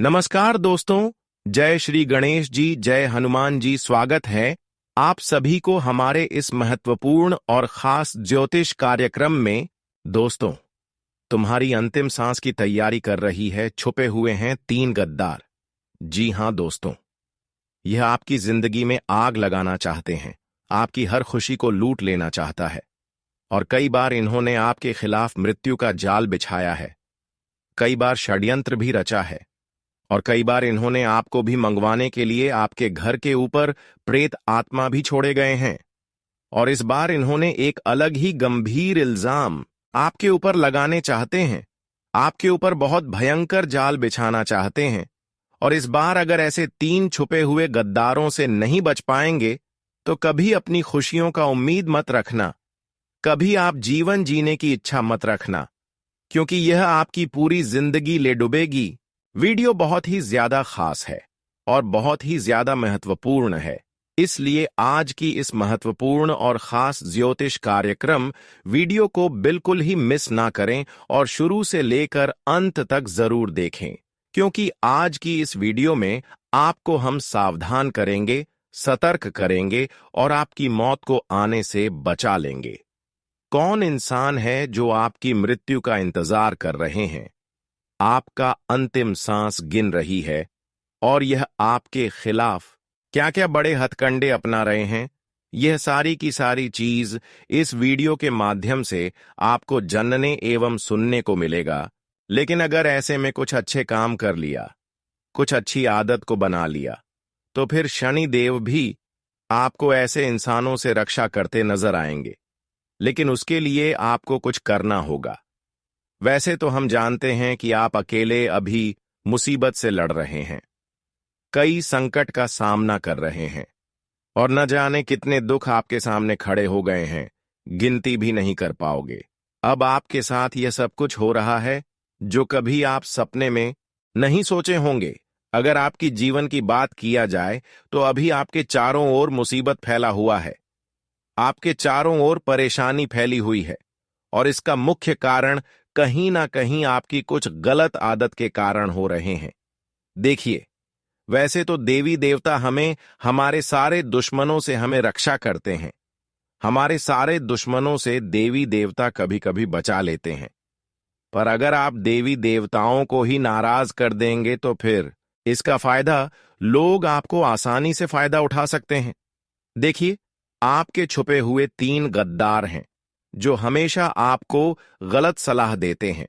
नमस्कार दोस्तों। जय श्री गणेश जी, जय हनुमान जी। स्वागत है आप सभी को हमारे इस महत्वपूर्ण और खास ज्योतिष कार्यक्रम में। दोस्तों, तुम्हारी अंतिम सांस की तैयारी कर रही है छुपे हुए हैं तीन गद्दार। जी हां दोस्तों, यह आपकी जिंदगी में आग लगाना चाहते हैं, आपकी हर खुशी को लूट लेना चाहता है। और कई बार इन्होंने आपके खिलाफ मृत्यु का जाल बिछाया है, कई बार षड्यंत्र भी रचा है, और कई बार इन्होंने आपको भी मंगवाने के लिए आपके घर के ऊपर प्रेत आत्मा भी छोड़े गए हैं। और इस बार इन्होंने एक अलग ही गंभीर इल्जाम आपके ऊपर लगाने चाहते हैं, आपके ऊपर बहुत भयंकर जाल बिछाना चाहते हैं। और इस बार अगर ऐसे तीन छुपे हुए गद्दारों से नहीं बच पाएंगे तो कभी अपनी खुशियों का उम्मीद मत रखना, कभी आप जीवन जीने की इच्छा मत रखना, क्योंकि यह आपकी पूरी जिंदगी ले डुबेगी। वीडियो बहुत ही ज्यादा खास है और बहुत ही ज्यादा महत्वपूर्ण है, इसलिए आज की इस महत्वपूर्ण और खास ज्योतिष कार्यक्रम वीडियो को बिल्कुल ही मिस ना करें और शुरू से लेकर अंत तक जरूर देखें, क्योंकि आज की इस वीडियो में आपको हम सावधान करेंगे, सतर्क करेंगे और आपकी मौत को आने से बचा लेंगे। कौन इंसान है जो आपकी मृत्यु का इंतजार कर रहे हैं, आपका अंतिम सांस गिन रही है, और यह आपके खिलाफ क्या क्या बड़े हथकंडे अपना रहे हैं, यह सारी की सारी चीज इस वीडियो के माध्यम से आपको जानने एवं सुनने को मिलेगा। लेकिन अगर ऐसे में कुछ अच्छे काम कर लिया, कुछ अच्छी आदत को बना लिया, तो फिर शनि देव भी आपको ऐसे इंसानों से रक्षा करते नजर आएंगे। लेकिन उसके लिए आपको कुछ करना होगा। वैसे तो हम जानते हैं कि आप अकेले अभी मुसीबत से लड़ रहे हैं, कई संकट का सामना कर रहे हैं, और न जाने कितने दुख आपके सामने खड़े हो गए हैं, गिनती भी नहीं कर पाओगे। अब आपके साथ यह सब कुछ हो रहा है जो कभी आप सपने में नहीं सोचे होंगे। अगर आपकी जीवन की बात किया जाए तो अभी आपके चारों ओर मुसीबत फैला हुआ है, आपके चारों ओर परेशानी फैली हुई है, और इसका मुख्य कारण कहीं ना कहीं आपकी कुछ गलत आदत के कारण हो रहे हैं। देखिए, वैसे तो देवी देवता हमें हमारे सारे दुश्मनों से हमें रक्षा करते हैं, हमारे सारे दुश्मनों से देवी देवता कभी कभी बचा लेते हैं। पर अगर आप देवी देवताओं को ही नाराज कर देंगे तो फिर इसका फायदा लोग आपको आसानी से फायदा उठा सकते हैं। देखिए, आपके छुपे हुए तीन गद्दार हैं जो हमेशा आपको गलत सलाह देते हैं,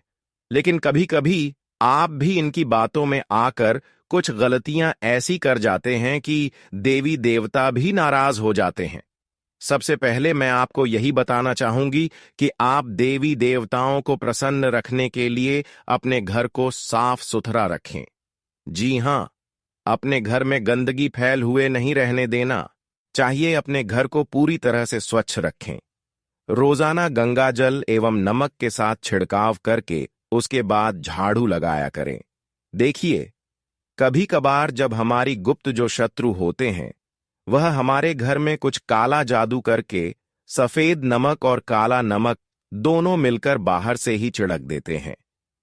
लेकिन कभी कभी आप भी इनकी बातों में आकर कुछ गलतियां ऐसी कर जाते हैं कि देवी देवता भी नाराज हो जाते हैं। सबसे पहले मैं आपको यही बताना चाहूंगी कि आप देवी देवताओं को प्रसन्न रखने के लिए अपने घर को साफ सुथरा रखें। जी हां, अपने घर में गंदगी फैल हुए नहीं रहने देना चाहिए। अपने घर को पूरी तरह से स्वच्छ रखें। रोजाना गंगा जल एवं नमक के साथ छिड़काव करके उसके बाद झाड़ू लगाया करें। देखिए, कभी कभार जब हमारी गुप्त जो शत्रु होते हैं वह हमारे घर में कुछ काला जादू करके सफेद नमक और काला नमक दोनों मिलकर बाहर से ही छिड़क देते हैं।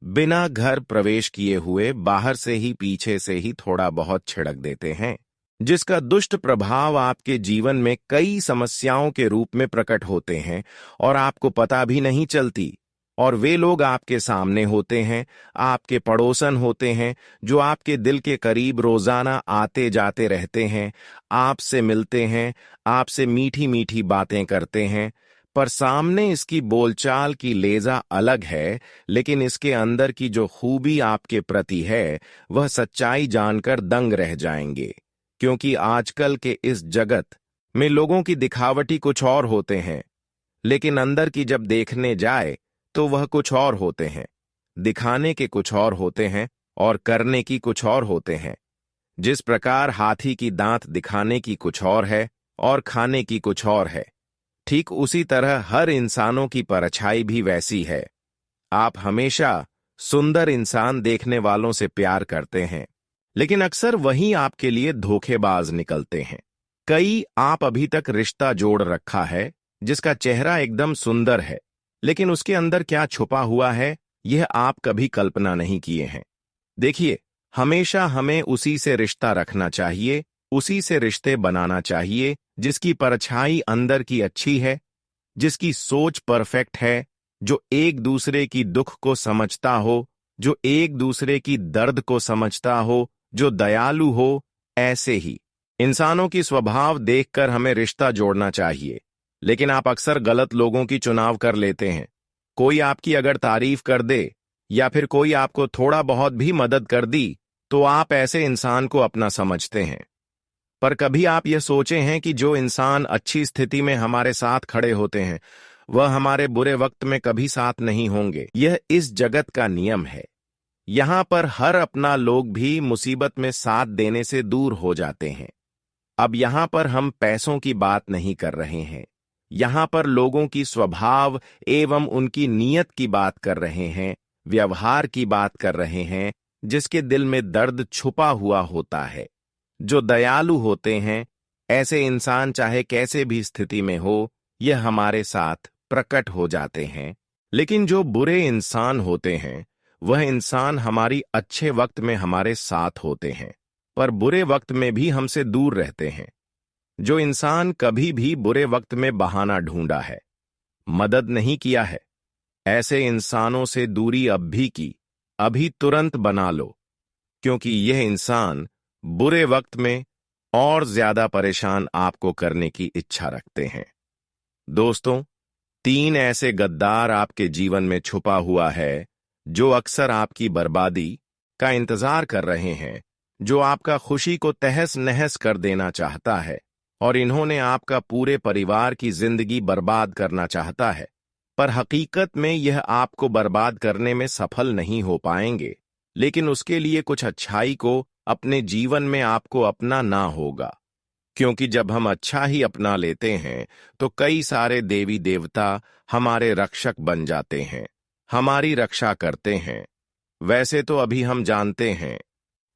बिना घर प्रवेश किए हुए बाहर से ही पीछे से ही थोड़ा बहुत छिड़क देते हैं, जिसका दुष्ट प्रभाव आपके जीवन में कई समस्याओं के रूप में प्रकट होते हैं और आपको पता भी नहीं चलती। और वे लोग आपके सामने होते हैं, आपके पड़ोसन होते हैं, जो आपके दिल के करीब रोजाना आते जाते रहते हैं, आपसे मिलते हैं, आपसे मीठी मीठी बातें करते हैं। पर सामने इसकी बोलचाल की लेजा अलग है, लेकिन इसके अंदर की जो खूबी आपके प्रति है वह सच्चाई जानकर दंग रह जाएंगे। क्योंकि आजकल के इस जगत में लोगों की दिखावटी कुछ और होते हैं, लेकिन अंदर की जब देखने जाए तो वह कुछ और होते हैं। दिखाने के कुछ और होते हैं और करने की कुछ और होते हैं। जिस प्रकार हाथी की दांत दिखाने की कुछ और है और खाने की कुछ और है, ठीक उसी तरह हर इंसानों की परछाई भी वैसी है। आप हमेशा सुंदर इंसान देखने वालों से प्यार करते हैं, लेकिन अक्सर वही आपके लिए धोखेबाज निकलते हैं। कई आप अभी तक रिश्ता जोड़ रखा है जिसका चेहरा एकदम सुंदर है, लेकिन उसके अंदर क्या छुपा हुआ है यह आप कभी कल्पना नहीं किए हैं। देखिए, हमेशा हमें उसी से रिश्ता रखना चाहिए, उसी से रिश्ते बनाना चाहिए जिसकी परछाई अंदर की अच्छी है, जिसकी सोच परफेक्ट है, जो एक दूसरे की दुख को समझता हो, जो एक दूसरे की दर्द को समझता हो, जो दयालु हो। ऐसे ही इंसानों की स्वभाव देखकर हमें रिश्ता जोड़ना चाहिए। लेकिन आप अक्सर गलत लोगों की चुनाव कर लेते हैं। कोई आपकी अगर तारीफ कर दे या फिर कोई आपको थोड़ा बहुत भी मदद कर दी तो आप ऐसे इंसान को अपना समझते हैं। पर कभी आप यह सोचे हैं कि जो इंसान अच्छी स्थिति में हमारे साथ खड़े होते हैं वह हमारे बुरे वक्त में कभी साथ नहीं होंगे। यह इस जगत का नियम है। यहां पर हर अपना लोग भी मुसीबत में साथ देने से दूर हो जाते हैं। अब यहां पर हम पैसों की बात नहीं कर रहे हैं, यहां पर लोगों की स्वभाव एवं उनकी नीयत की बात कर रहे हैं, व्यवहार की बात कर रहे हैं, जिसके दिल में दर्द छुपा हुआ होता है। जो दयालु होते हैं, ऐसे इंसान चाहे कैसे भी स्थिति में हो, यह हमारे साथ प्रकट हो जाते हैं। लेकिन जो बुरे इंसान होते हैं, वह इंसान हमारी अच्छे वक्त में हमारे साथ होते हैं, पर बुरे वक्त में भी हमसे दूर रहते हैं। जो इंसान कभी भी बुरे वक्त में बहाना ढूंढा है, मदद नहीं किया है, ऐसे इंसानों से दूरी अब भी की, अभी तुरंत बना लो, क्योंकि यह इंसान बुरे वक्त में और ज्यादा परेशान आपको करने की इच्छा रखते हैं। दोस्तों, 3 ऐसे गद्दार आपके जीवन में छुपा हुआ है जो अक्सर आपकी बर्बादी का इंतजार कर रहे हैं, जो आपका खुशी को तहस नहस कर देना चाहता है और इन्होंने आपका पूरे परिवार की जिंदगी बर्बाद करना चाहता है। पर हकीकत में यह आपको बर्बाद करने में सफल नहीं हो पाएंगे, लेकिन उसके लिए कुछ अच्छाई को अपने जीवन में आपको अपनाना होगा। क्योंकि जब हम अच्छा ही अपना लेते हैं तो कई सारे देवी देवता हमारे रक्षक बन जाते हैं, हमारी रक्षा करते हैं। वैसे तो अभी हम जानते हैं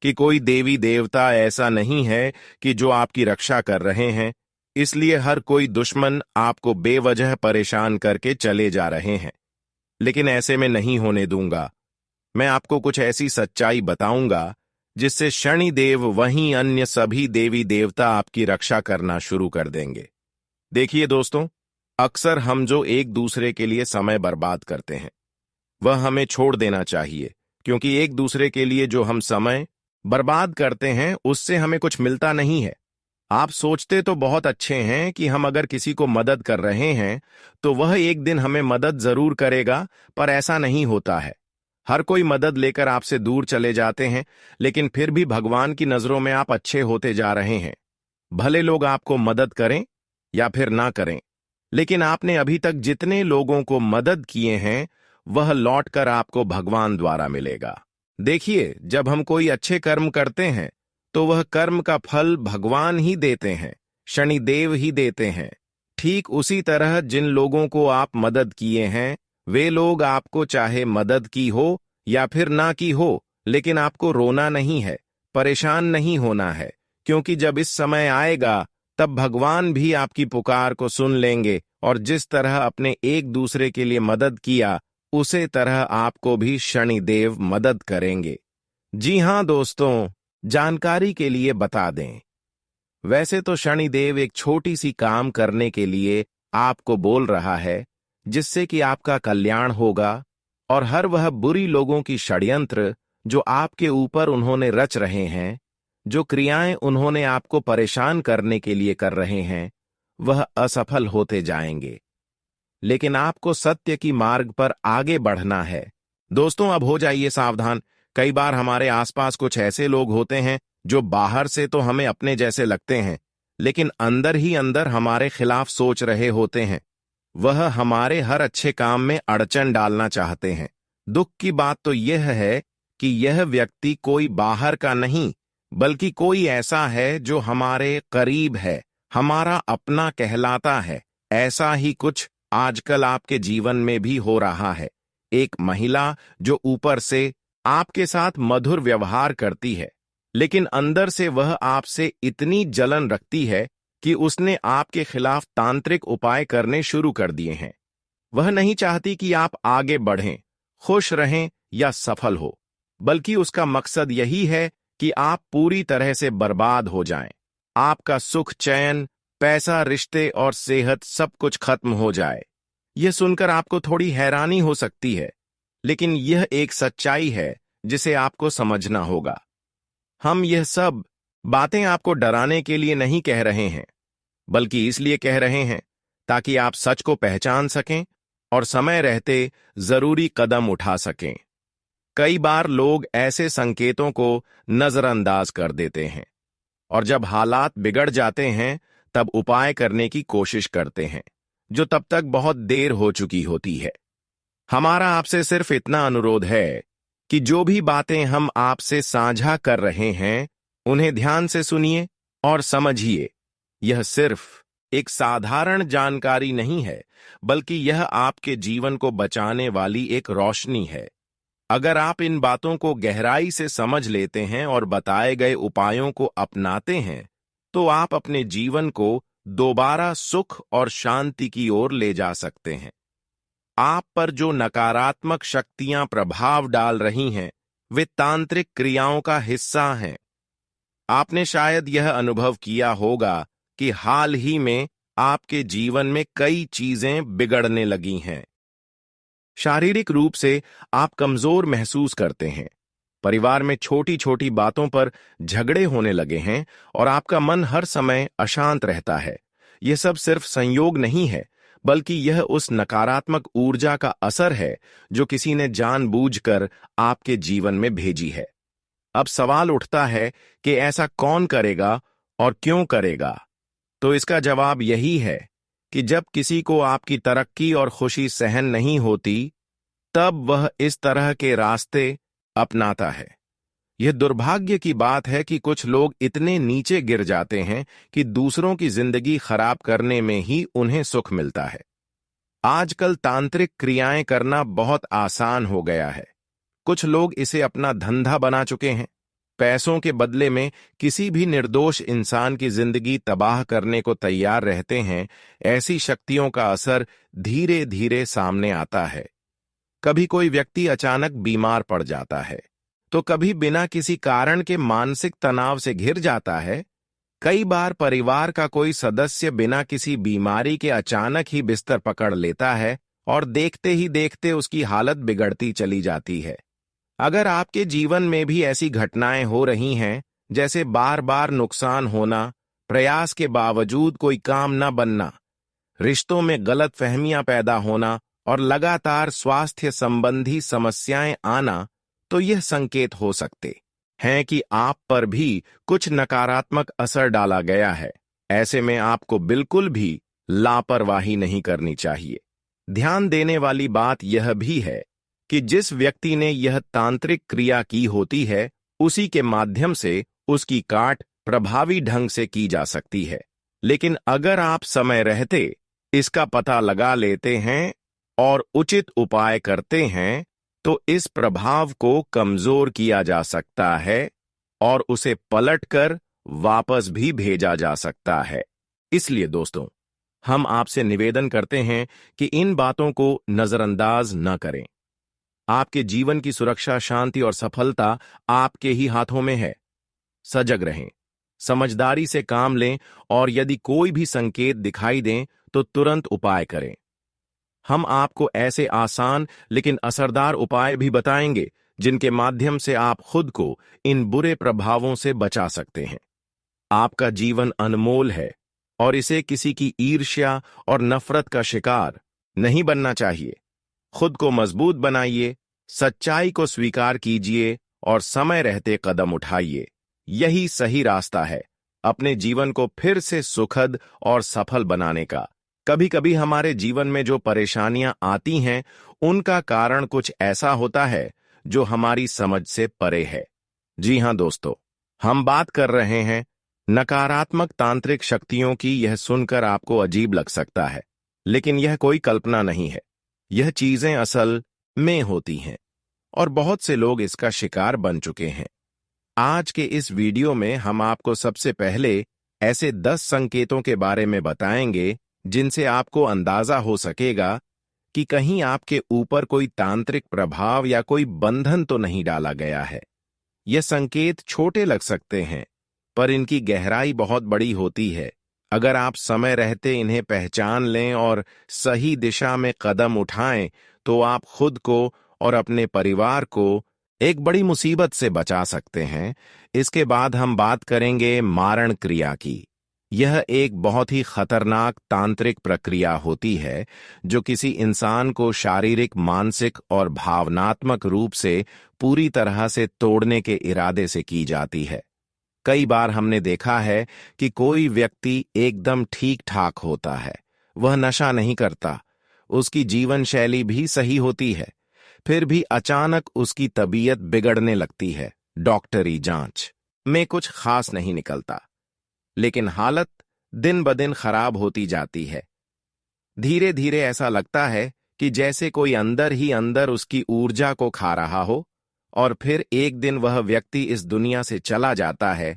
कि कोई देवी देवता ऐसा नहीं है कि जो आपकी रक्षा कर रहे हैं, इसलिए हर कोई दुश्मन आपको बेवजह परेशान करके चले जा रहे हैं। लेकिन ऐसे में नहीं होने दूंगा। मैं आपको कुछ ऐसी सच्चाई बताऊंगा जिससे शनिदेव वहीं अन्य सभी देवी देवता आपकी रक्षा करना शुरू कर देंगे। देखिए दोस्तों, अक्सर हम जो एक दूसरे के लिए समय बर्बाद करते हैं वह हमें छोड़ देना चाहिए, क्योंकि एक दूसरे के लिए जो हम समय बर्बाद करते हैं उससे हमें कुछ मिलता नहीं है। आप सोचते तो बहुत अच्छे हैं कि हम अगर किसी को मदद कर रहे हैं तो वह एक दिन हमें मदद जरूर करेगा, पर ऐसा नहीं होता है। हर कोई मदद लेकर आपसे दूर चले जाते हैं, लेकिन फिर भी भगवान की नजरों में आप अच्छे होते जा रहे हैं। भले लोग आपको मदद करें या फिर ना करें, लेकिन आपने अभी तक जितने लोगों को मदद किए हैं वह लौटकर आपको भगवान द्वारा मिलेगा। देखिए, जब हम कोई अच्छे कर्म करते हैं तो वह कर्म का फल भगवान ही देते हैं, शनिदेव ही देते हैं। ठीक उसी तरह जिन लोगों को आप मदद किए हैं वे लोग आपको चाहे मदद की हो या फिर ना की हो, लेकिन आपको रोना नहीं है, परेशान नहीं होना है, क्योंकि जब इस समय आएगा तब भगवान भी आपकी पुकार को सुन लेंगे और जिस तरह अपने एक दूसरे के लिए मदद किया उसे तरह आपको भी शनिदेव मदद करेंगे। जी हां दोस्तों, जानकारी के लिए बता दें, वैसे तो शनिदेव एक छोटी सी काम करने के लिए आपको बोल रहा है जिससे कि आपका कल्याण होगा और हर वह बुरी लोगों की षड्यंत्र जो आपके ऊपर उन्होंने रच रहे हैं, जो क्रियाएं उन्होंने आपको परेशान करने के लिए कर रहे हैं, वह असफल होते जाएंगे। लेकिन आपको सत्य की मार्ग पर आगे बढ़ना है। दोस्तों, अब हो जाइए सावधान। कई बार हमारे आसपास कुछ ऐसे लोग होते हैं जो बाहर से तो हमें अपने जैसे लगते हैं, लेकिन अंदर ही अंदर हमारे खिलाफ सोच रहे होते हैं। वह हमारे हर अच्छे काम में अड़चन डालना चाहते हैं। दुख की बात तो यह है कि यह व्यक्ति कोई बाहर का नहीं, बल्कि कोई ऐसा है जो हमारे करीब है, हमारा अपना कहलाता है। ऐसा ही कुछ आजकल आपके जीवन में भी हो रहा है। एक महिला जो ऊपर से आपके साथ मधुर व्यवहार करती है, लेकिन अंदर से वह आपसे इतनी जलन रखती है कि उसने आपके खिलाफ तांत्रिक उपाय करने शुरू कर दिए हैं। वह नहीं चाहती कि आप आगे बढ़ें, खुश रहें या सफल हो। बल्कि उसका मकसद यही है कि आप पूरी तरह से बर्बाद हो जाएं। आपका सुख, चैन, पैसा, रिश्ते और सेहत सब कुछ खत्म हो जाए। यह सुनकर आपको थोड़ी हैरानी हो सकती है, लेकिन यह एक सच्चाई है जिसे आपको समझना होगा। हम यह सब बातें आपको डराने के लिए नहीं कह रहे हैं, बल्कि इसलिए कह रहे हैं ताकि आप सच को पहचान सकें और समय रहते जरूरी कदम उठा सकें। कई बार लोग ऐसे संकेतों को नजरअंदाज कर देते हैं और जब हालात बिगड़ जाते हैं तब उपाय करने की कोशिश करते हैं, जो तब तक बहुत देर हो चुकी होती है। हमारा आपसे सिर्फ इतना अनुरोध है कि जो भी बातें हम आपसे साझा कर रहे हैं उन्हें ध्यान से सुनिए और समझिए। यह सिर्फ एक साधारण जानकारी नहीं है, बल्कि यह आपके जीवन को बचाने वाली एक रोशनी है। अगर आप इन बातों को गहराई से समझ लेते हैं और बताए गए उपायों को अपनाते हैं, तो आप अपने जीवन को दोबारा सुख और शांति की ओर ले जा सकते हैं। आप पर जो नकारात्मक शक्तियां प्रभाव डाल रही हैं, वे तांत्रिक क्रियाओं का हिस्सा हैं। आपने शायद यह अनुभव किया होगा कि हाल ही में आपके जीवन में कई चीजें बिगड़ने लगी हैं। शारीरिक रूप से आप कमजोर महसूस करते हैं, परिवार में छोटी छोटी बातों पर झगड़े होने लगे हैं और आपका मन हर समय अशांत रहता है। यह सब सिर्फ संयोग नहीं है, बल्कि यह उस नकारात्मक ऊर्जा का असर है जो किसी ने जानबूझकर आपके जीवन में भेजी है। अब सवाल उठता है कि ऐसा कौन करेगा और क्यों करेगा? तो इसका जवाब यही है कि जब किसी को आपकी तरक्की और खुशी सहन नहीं होती, तब वह इस तरह के रास्ते अपनाता है। यह दुर्भाग्य की बात है कि कुछ लोग इतने नीचे गिर जाते हैं कि दूसरों की जिंदगी खराब करने में ही उन्हें सुख मिलता है। आजकल तांत्रिक क्रियाएं करना बहुत आसान हो गया है। कुछ लोग इसे अपना धंधा बना चुके हैं। पैसों के बदले में किसी भी निर्दोष इंसान की जिंदगी तबाह करने को तैयार रहते हैं। ऐसी शक्तियों का असर धीरे धीरे सामने आता है। कभी कोई व्यक्ति अचानक बीमार पड़ जाता है, तो कभी बिना किसी कारण के मानसिक तनाव से घिर जाता है। कई बार परिवार का कोई सदस्य बिना किसी बीमारी के अचानक ही बिस्तर पकड़ लेता है और देखते ही देखते उसकी हालत बिगड़ती चली जाती है। अगर आपके जीवन में भी ऐसी घटनाएं हो रही हैं, जैसे बार बार नुकसान होना, प्रयास के बावजूद कोई काम न बनना, रिश्तों में गलतफहमियां पैदा होना और लगातार स्वास्थ्य संबंधी समस्याएं आना, तो यह संकेत हो सकते हैं कि आप पर भी कुछ नकारात्मक असर डाला गया है। ऐसे में आपको बिल्कुल भी लापरवाही नहीं करनी चाहिए। ध्यान देने वाली बात यह भी है कि जिस व्यक्ति ने यह तांत्रिक क्रिया की होती है, उसी के माध्यम से उसकी काट प्रभावी ढंग से की जा सकती है। लेकिन अगर आप समय रहते इसका पता लगा लेते हैं और उचित उपाय करते हैं, तो इस प्रभाव को कमजोर किया जा सकता है और उसे पलटकर वापस भी भेजा जा सकता है। इसलिए दोस्तों, हम आपसे निवेदन करते हैं कि इन बातों को नजरअंदाज न करें। आपके जीवन की सुरक्षा, शांति और सफलता आपके ही हाथों में है। सजग रहें, समझदारी से काम लें और यदि कोई भी संकेत दिखाई दें तो तुरंत उपाय करें। हम आपको ऐसे आसान लेकिन असरदार उपाय भी बताएंगे जिनके माध्यम से आप खुद को इन बुरे प्रभावों से बचा सकते हैं। आपका जीवन अनमोल है और इसे किसी की ईर्ष्या और नफरत का शिकार नहीं बनना चाहिए। खुद को मजबूत बनाइए, सच्चाई को स्वीकार कीजिए और समय रहते कदम उठाइए। यही सही रास्ता है अपने जीवन को फिर से सुखद और सफल बनाने का। कभी कभी हमारे जीवन में जो परेशानियां आती हैं, उनका कारण कुछ ऐसा होता है जो हमारी समझ से परे है। जी हां दोस्तों, हम बात कर रहे हैं नकारात्मक तांत्रिक शक्तियों की। यह सुनकर आपको अजीब लग सकता है, लेकिन यह कोई कल्पना नहीं है। यह चीजें असल में होती हैं और बहुत से लोग इसका शिकार बन चुके हैं। आज के इस वीडियो में हम आपको सबसे पहले ऐसे 10 संकेतों के बारे में बताएंगे जिनसे आपको अंदाजा हो सकेगा कि कहीं आपके ऊपर कोई तांत्रिक प्रभाव या कोई बंधन तो नहीं डाला गया है। ये संकेत छोटे लग सकते हैं, पर इनकी गहराई बहुत बड़ी होती है। अगर आप समय रहते इन्हें पहचान लें और सही दिशा में कदम उठाएं, तो आप खुद को और अपने परिवार को एक बड़ी मुसीबत से बचा सकते हैं। इसके बाद हम बात करेंगे मारण क्रिया की। यह एक बहुत ही खतरनाक तांत्रिक प्रक्रिया होती है, जो किसी इंसान को शारीरिक, मानसिक और भावनात्मक रूप से पूरी तरह से तोड़ने के इरादे से की जाती है। कई बार हमने देखा है कि कोई व्यक्ति एकदम ठीक ठाक होता है, वह नशा नहीं करता, उसकी जीवन शैली भी सही होती है, फिर भी अचानक उसकी तबीयत बिगड़ने लगती है। डॉक्टरी जांच में कुछ खास नहीं निकलता, लेकिन हालत दिन ब दिन खराब होती जाती है। धीरे धीरे ऐसा लगता है कि जैसे कोई अंदर ही अंदर उसकी ऊर्जा को खा रहा हो, और फिर एक दिन वह व्यक्ति इस दुनिया से चला जाता है।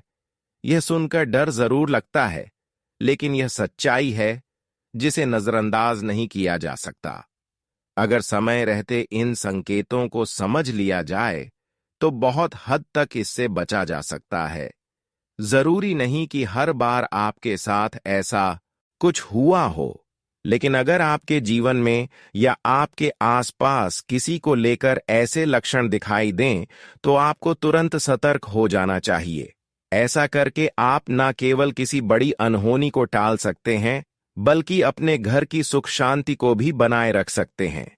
यह सुनकर डर जरूर लगता है, लेकिन यह सच्चाई है जिसे नजरअंदाज नहीं किया जा सकता। अगर समय रहते इन संकेतों को समझ लिया जाए, तो बहुत हद तक इससे बचा जा सकता है। जरूरी नहीं कि हर बार आपके साथ ऐसा कुछ हुआ हो, लेकिन अगर आपके जीवन में या आपके आसपास किसी को लेकर ऐसे लक्षण दिखाई दें, तो आपको तुरंत सतर्क हो जाना चाहिए। ऐसा करके आप न केवल किसी बड़ी अनहोनी को टाल सकते हैं, बल्कि अपने घर की सुख शांति को भी बनाए रख सकते हैं।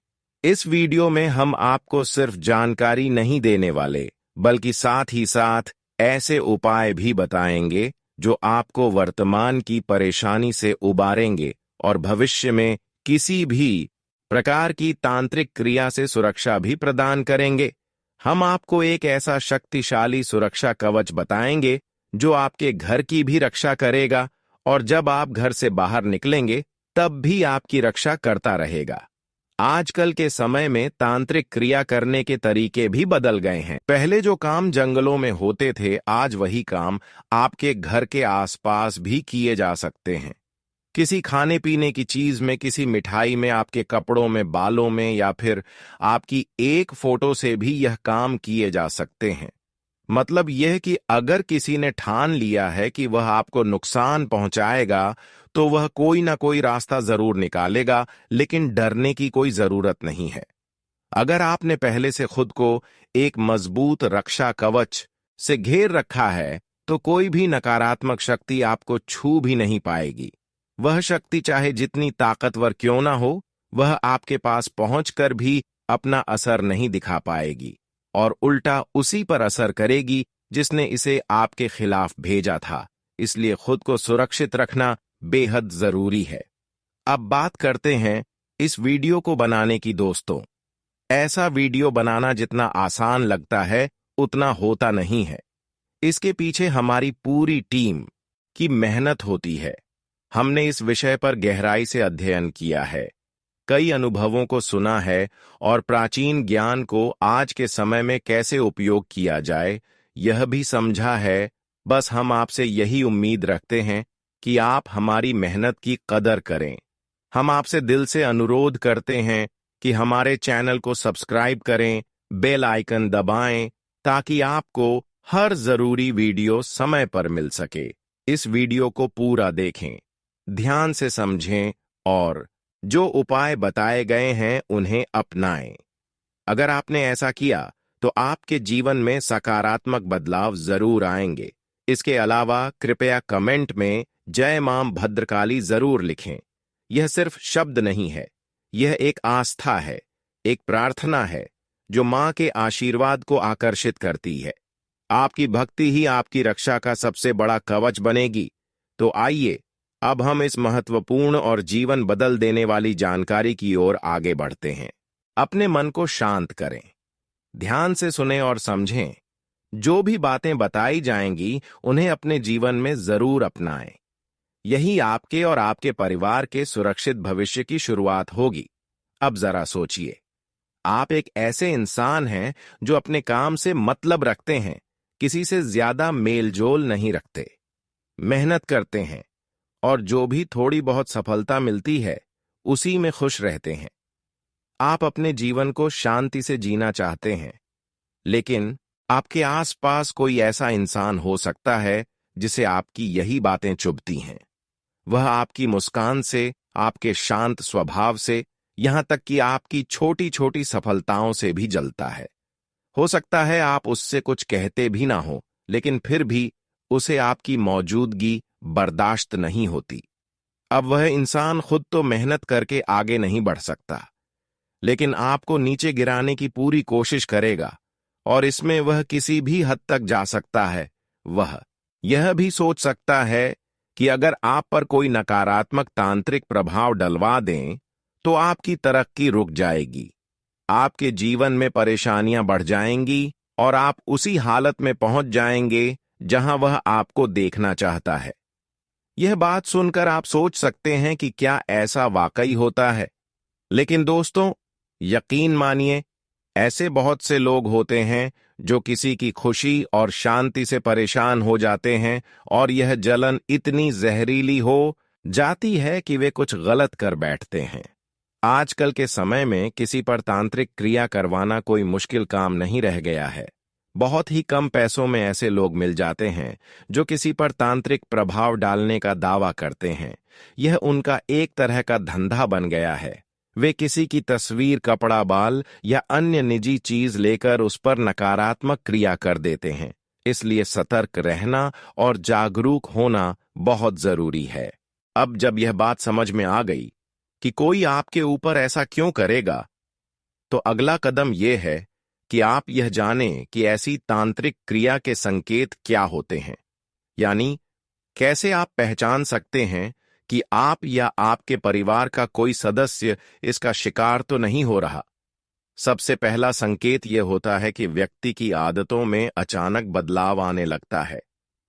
इस वीडियो में हम आपको सिर्फ जानकारी नहीं देने वाले, बल्कि साथ ही साथ ऐसे उपाय भी बताएंगे जो आपको वर्तमान की परेशानी से उबारेंगे और भविष्य में किसी भी प्रकार की तांत्रिक क्रिया से सुरक्षा भी प्रदान करेंगे। हम आपको एक ऐसा शक्तिशाली सुरक्षा कवच बताएंगे जो आपके घर की भी रक्षा करेगा, और जब आप घर से बाहर निकलेंगे तब भी आपकी रक्षा करता रहेगा। आजकल के समय में तांत्रिक क्रिया करने के तरीके भी बदल गए हैं। पहले जो काम जंगलों में होते थे, आज वही काम आपके घर के आसपास भी किए जा सकते हैं। किसी खाने पीने की चीज में, किसी मिठाई में, आपके कपड़ों में, बालों में, या फिर आपकी एक फोटो से भी यह काम किए जा सकते हैं। मतलब यह कि अगर किसी ने ठान लिया है कि वह आपको नुकसान पहुंचाएगा, तो वह कोई ना कोई रास्ता जरूर निकालेगा, लेकिन डरने की कोई जरूरत नहीं है। अगर आपने पहले से खुद को एक मजबूत रक्षा कवच से घेर रखा है, तो कोई भी नकारात्मक शक्ति आपको छू भी नहीं पाएगी। वह शक्ति चाहे जितनी ताकतवर क्यों ना हो, वह आपके पास पहुंचकर भी अपना असर नहीं दिखा पाएगी, और उल्टा उसी पर असर करेगी जिसने इसे आपके खिलाफ भेजा था। इसलिए खुद को सुरक्षित रखना बेहद जरूरी है। अब बात करते हैं इस वीडियो को बनाने की। दोस्तों, ऐसा वीडियो बनाना जितना आसान लगता है, उतना होता नहीं है। इसके पीछे हमारी पूरी टीम की मेहनत होती है। हमने इस विषय पर गहराई से अध्ययन किया है, कई अनुभवों को सुना है, और प्राचीन ज्ञान को आज के समय में कैसे उपयोग किया जाए, यह भी समझा है। बस हम आपसे यही उम्मीद रखते हैं कि आप हमारी मेहनत की कदर करें। हम आपसे दिल से अनुरोध करते हैं कि हमारे चैनल को सब्सक्राइब करें, बेल आइकन दबाएं, ताकि आपको हर जरूरी वीडियो समय पर मिल सके। इस वीडियो को पूरा देखें, ध्यान से समझें, और जो उपाय बताए गए हैं उन्हें अपनाएं। अगर आपने ऐसा किया, तो आपके जीवन में सकारात्मक बदलाव जरूर आएंगे। इसके अलावा कृपया कमेंट में जय मां भद्रकाली जरूर लिखें। यह सिर्फ शब्द नहीं है, यह एक आस्था है, एक प्रार्थना है जो मां के आशीर्वाद को आकर्षित करती है। आपकी भक्ति ही आपकी रक्षा का सबसे बड़ा कवच बनेगी। तो आइए, अब हम इस महत्वपूर्ण और जीवन बदल देने वाली जानकारी की ओर आगे बढ़ते हैं। अपने मन को शांत करें, ध्यान से सुनें और समझें। जो भी बातें बताई जाएंगी, उन्हें अपने जीवन में जरूर अपनाएं। यही आपके और आपके परिवार के सुरक्षित भविष्य की शुरुआत होगी। अब जरा सोचिए, आप एक ऐसे इंसान हैं जो अपने काम से मतलब रखते हैं, किसी से ज्यादा मेलजोल नहीं रखते, मेहनत करते हैं, और जो भी थोड़ी बहुत सफलता मिलती है उसी में खुश रहते हैं। आप अपने जीवन को शांति से जीना चाहते हैं, लेकिन आपके आसपास कोई ऐसा इंसान हो सकता है जिसे आपकी यही बातें चुभती हैं। वह आपकी मुस्कान से, आपके शांत स्वभाव से, यहां तक कि आपकी छोटी छोटी सफलताओं से भी जलता है। हो सकता है आप उससे कुछ कहते भी ना हो, लेकिन फिर भी उसे आपकी मौजूदगी बर्दाश्त नहीं होती। अब वह इंसान खुद तो मेहनत करके आगे नहीं बढ़ सकता, लेकिन आपको नीचे गिराने की पूरी कोशिश करेगा, और इसमें वह किसी भी हद तक जा सकता है। वह यह भी सोच सकता है कि अगर आप पर कोई नकारात्मक तांत्रिक प्रभाव डलवा दें तो आपकी तरक्की रुक जाएगी, आपके जीवन में परेशानियां बढ़ जाएंगी और आप उसी हालत में पहुंच जाएंगे जहां वह आपको देखना चाहता है। यह बात सुनकर आप सोच सकते हैं कि क्या ऐसा वाकई होता है? लेकिन दोस्तों, यकीन मानिए, ऐसे बहुत से लोग होते हैं जो किसी की खुशी और शांति से परेशान हो जाते हैं, और यह जलन इतनी जहरीली हो जाती है कि वे कुछ गलत कर बैठते हैं। आजकल के समय में किसी पर तांत्रिक क्रिया करवाना कोई मुश्किल काम नहीं रह गया है। बहुत ही कम पैसों में ऐसे लोग मिल जाते हैं जो किसी पर तांत्रिक प्रभाव डालने का दावा करते हैं। यह उनका एक तरह का धंधा बन गया है। वे किसी की तस्वीर, कपड़ा, बाल या अन्य निजी चीज लेकर उस पर नकारात्मक क्रिया कर देते हैं। इसलिए सतर्क रहना और जागरूक होना बहुत जरूरी है। अब जब यह बात समझ में आ गई कि कोई आपके ऊपर ऐसा क्यों करेगा, तो अगला कदम यह है कि आप यह जानें कि ऐसी तांत्रिक क्रिया के संकेत क्या होते हैं। यानी कैसे आप पहचान सकते हैं कि आप या आपके परिवार का कोई सदस्य इसका शिकार तो नहीं हो रहा। सबसे पहला संकेत यह होता है कि व्यक्ति की आदतों में अचानक बदलाव आने लगता है।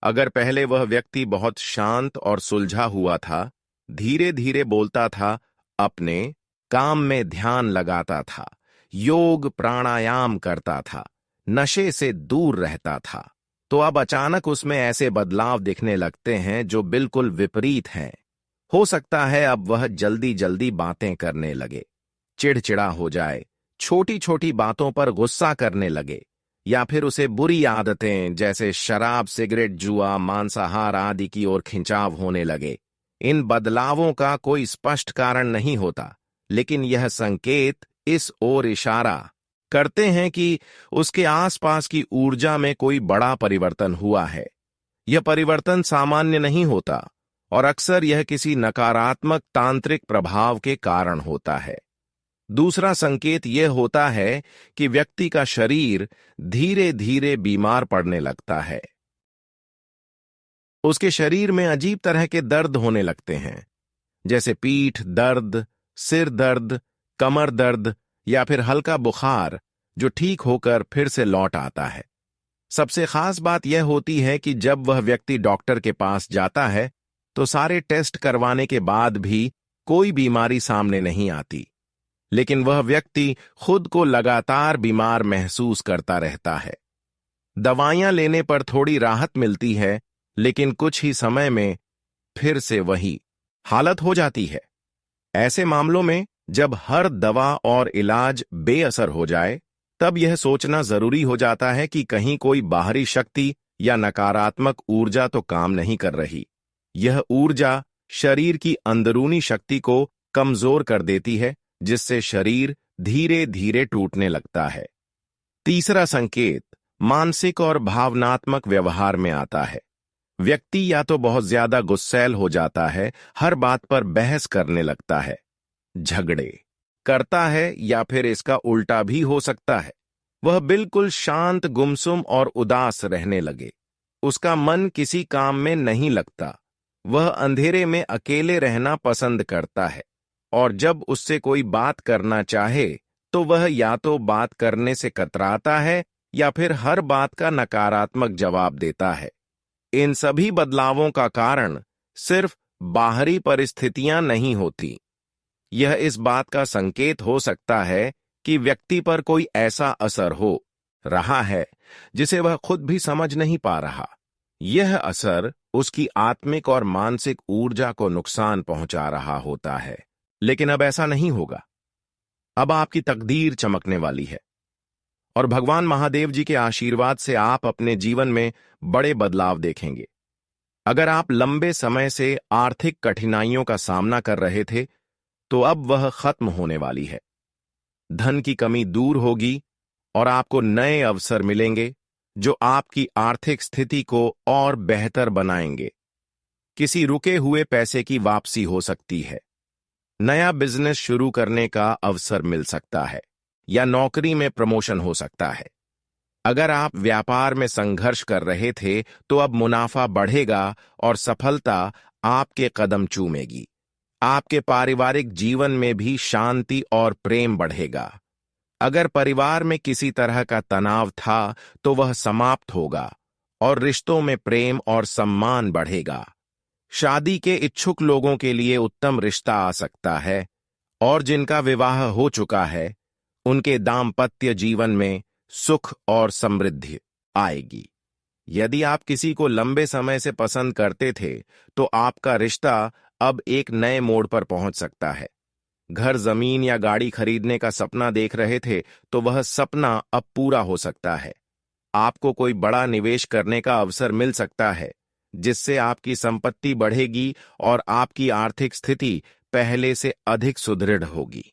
अगर पहले वह व्यक्ति बहुत शांत और सुलझा हुआ था, धीरे धीरे बोलता था, अपने काम में ध्यान लगाता था, योग प्राणायाम करता था, नशे से दूर रहता था, तो अब अचानक उसमें ऐसे बदलाव दिखने लगते हैं जो बिल्कुल विपरीत हैं। हो सकता है अब वह जल्दी जल्दी बातें करने लगे, चिड़चिड़ा हो जाए, छोटी छोटी बातों पर गुस्सा करने लगे, या फिर उसे बुरी आदतें जैसे शराब, सिगरेट, जुआ, मांसाहार आदि की ओर खिंचाव होने लगे। इन बदलावों का कोई स्पष्ट कारण नहीं होता, लेकिन यह संकेत इस ओर इशारा करते हैं कि उसके आसपास की ऊर्जा में कोई बड़ा परिवर्तन हुआ है। यह परिवर्तन सामान्य नहीं होता, और अक्सर यह किसी नकारात्मक तांत्रिक प्रभाव के कारण होता है। दूसरा संकेत यह होता है कि व्यक्ति का शरीर धीरे धीरे बीमार पड़ने लगता है। उसके शरीर में अजीब तरह के दर्द होने लगते हैं, जैसे पीठ दर्द, सिर दर्द, कमर दर्द, या फिर हल्का बुखार जो ठीक होकर फिर से लौट आता है। सबसे खास बात यह होती है कि जब वह व्यक्ति डॉक्टर के पास जाता है तो सारे टेस्ट करवाने के बाद भी कोई बीमारी सामने नहीं आती, लेकिन वह व्यक्ति खुद को लगातार बीमार महसूस करता रहता है। दवाइयां लेने पर थोड़ी राहत मिलती है, लेकिन कुछ ही समय में फिर से वही हालत हो जाती है। ऐसे मामलों में जब हर दवा और इलाज बेअसर हो जाए, तब यह सोचना जरूरी हो जाता है कि कहीं कोई बाहरी शक्ति या नकारात्मक ऊर्जा तो काम नहीं कर रही। यह ऊर्जा शरीर की अंदरूनी शक्ति को कमजोर कर देती है, जिससे शरीर धीरे धीरे टूटने लगता है। तीसरा संकेत मानसिक और भावनात्मक व्यवहार में आता है। व्यक्ति या तो बहुत ज्यादा गुस्सैल हो जाता है, हर बात पर बहस करने लगता है, झगड़े करता है, या फिर इसका उल्टा भी हो सकता है, वह बिल्कुल शांत, गुमसुम और उदास रहने लगे। उसका मन किसी काम में नहीं लगता, वह अंधेरे में अकेले रहना पसंद करता है, और जब उससे कोई बात करना चाहे तो वह या तो बात करने से कतराता है या फिर हर बात का नकारात्मक जवाब देता है। इन सभी बदलावों का कारण सिर्फ बाहरी परिस्थितियां नहीं होती। यह इस बात का संकेत हो सकता है कि व्यक्ति पर कोई ऐसा असर हो रहा है जिसे वह खुद भी समझ नहीं पा रहा। यह असर उसकी आत्मिक और मानसिक ऊर्जा को नुकसान पहुंचा रहा होता है। लेकिन अब ऐसा नहीं होगा। अब आपकी तकदीर चमकने वाली है और भगवान महादेव जी के आशीर्वाद से आप अपने जीवन में बड़े बदलाव देखेंगे। अगर आप लंबे समय से आर्थिक कठिनाइयों का सामना कर रहे थे, तो अब वह खत्म होने वाली है। धन की कमी दूर होगी और आपको नए अवसर मिलेंगे जो आपकी आर्थिक स्थिति को और बेहतर बनाएंगे। किसी रुके हुए पैसे की वापसी हो सकती है, नया बिजनेस शुरू करने का अवसर मिल सकता है या नौकरी में प्रमोशन हो सकता है। अगर आप व्यापार में संघर्ष कर रहे थे, तो अब मुनाफा बढ़ेगा और सफलता आपके कदम चूमेगी। आपके पारिवारिक जीवन में भी शांति और प्रेम बढ़ेगा। अगर परिवार में किसी तरह का तनाव था, तो वह समाप्त होगा और रिश्तों में प्रेम और सम्मान बढ़ेगा। शादी के इच्छुक लोगों के लिए उत्तम रिश्ता आ सकता है और जिनका विवाह हो चुका है, उनके दाम्पत्य जीवन में सुख और समृद्धि आएगी। यदि आप किसी को लंबे समय से पसंद करते थे, तो आपका रिश्ता अब एक नए मोड़ पर पहुंच सकता है। घर, जमीन या गाड़ी खरीदने का सपना देख रहे थे, तो वह सपना अब पूरा हो सकता है। आपको कोई बड़ा निवेश करने का अवसर मिल सकता है, जिससे आपकी संपत्ति बढ़ेगी और आपकी आर्थिक स्थिति पहले से अधिक सुदृढ़ होगी।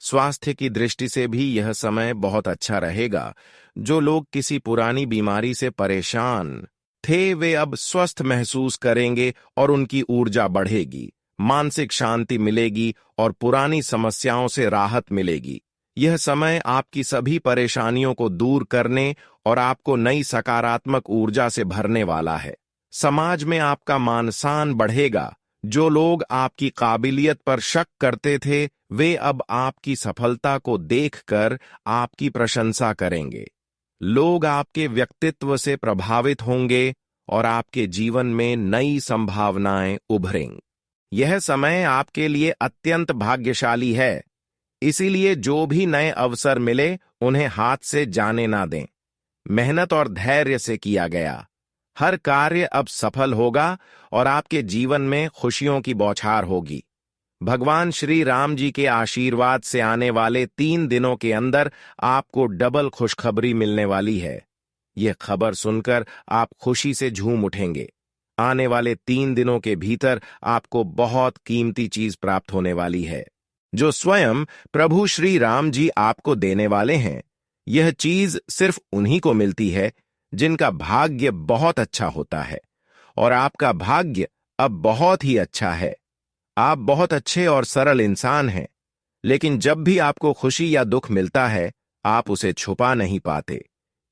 स्वास्थ्य की दृष्टि से भी यह समय बहुत अच्छा रहेगा। जो लोग किसी पुरानी बीमारी से परेशान थे, वे अब स्वस्थ महसूस करेंगे और उनकी ऊर्जा बढ़ेगी। मानसिक शांति मिलेगी और पुरानी समस्याओं से राहत मिलेगी। यह समय आपकी सभी परेशानियों को दूर करने और आपको नई सकारात्मक ऊर्जा से भरने वाला है। समाज में आपका मान सम्मान बढ़ेगा। जो लोग आपकी काबिलियत पर शक करते थे, वे अब आपकी सफलता को देखकर आपकी प्रशंसा करेंगे। लोग आपके व्यक्तित्व से प्रभावित होंगे और आपके जीवन में नई संभावनाएं उभरेंगी। यह समय आपके लिए अत्यंत भाग्यशाली है, इसीलिए जो भी नए अवसर मिले, उन्हें हाथ से जाने ना दें। मेहनत और धैर्य से किया गया हर कार्य अब सफल होगा और आपके जीवन में खुशियों की बौछार होगी। भगवान श्री राम जी के आशीर्वाद से आने वाले 3 दिनों के अंदर आपको डबल खुशखबरी मिलने वाली है। यह खबर सुनकर आप खुशी से झूम उठेंगे। आने वाले 3 दिनों के भीतर आपको बहुत कीमती चीज प्राप्त होने वाली है, जो स्वयं प्रभु श्री राम जी आपको देने वाले हैं। यह चीज सिर्फ उन्हीं को मिलती है जिनका भाग्य बहुत अच्छा होता है, और आपका भाग्य अब बहुत ही अच्छा है। आप बहुत अच्छे और सरल इंसान हैं, लेकिन जब भी आपको खुशी या दुख मिलता है, आप उसे छुपा नहीं पाते।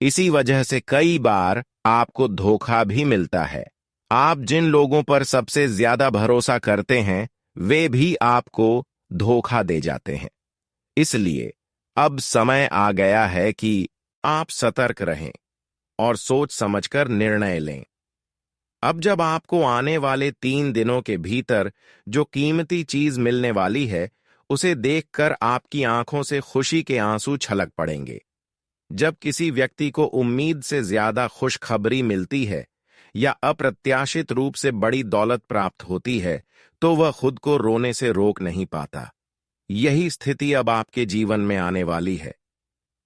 इसी वजह से कई बार आपको धोखा भी मिलता है। आप जिन लोगों पर सबसे ज्यादा भरोसा करते हैं, वे भी आपको धोखा दे जाते हैं। इसलिए अब समय आ गया है कि आप सतर्क रहें और सोच समझकर निर्णय लें। अब जब आपको आने वाले 3 दिनों के भीतर जो कीमती चीज मिलने वाली है, उसे देखकर आपकी आंखों से खुशी के आंसू छलक पड़ेंगे। जब किसी व्यक्ति को उम्मीद से ज्यादा खुशखबरी मिलती है या अप्रत्याशित रूप से बड़ी दौलत प्राप्त होती है, तो वह खुद को रोने से रोक नहीं पाता। यही स्थिति अब आपके जीवन में आने वाली है।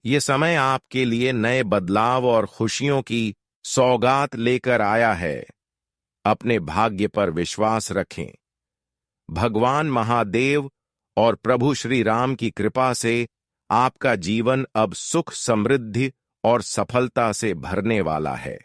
ये समय आपके लिए नए बदलाव और खुशियों की सौगात लेकर आया है। अपने भाग्य पर विश्वास रखें। भगवान महादेव और प्रभु श्री राम की कृपा से आपका जीवन अब सुख, समृद्धि और सफलता से भरने वाला है।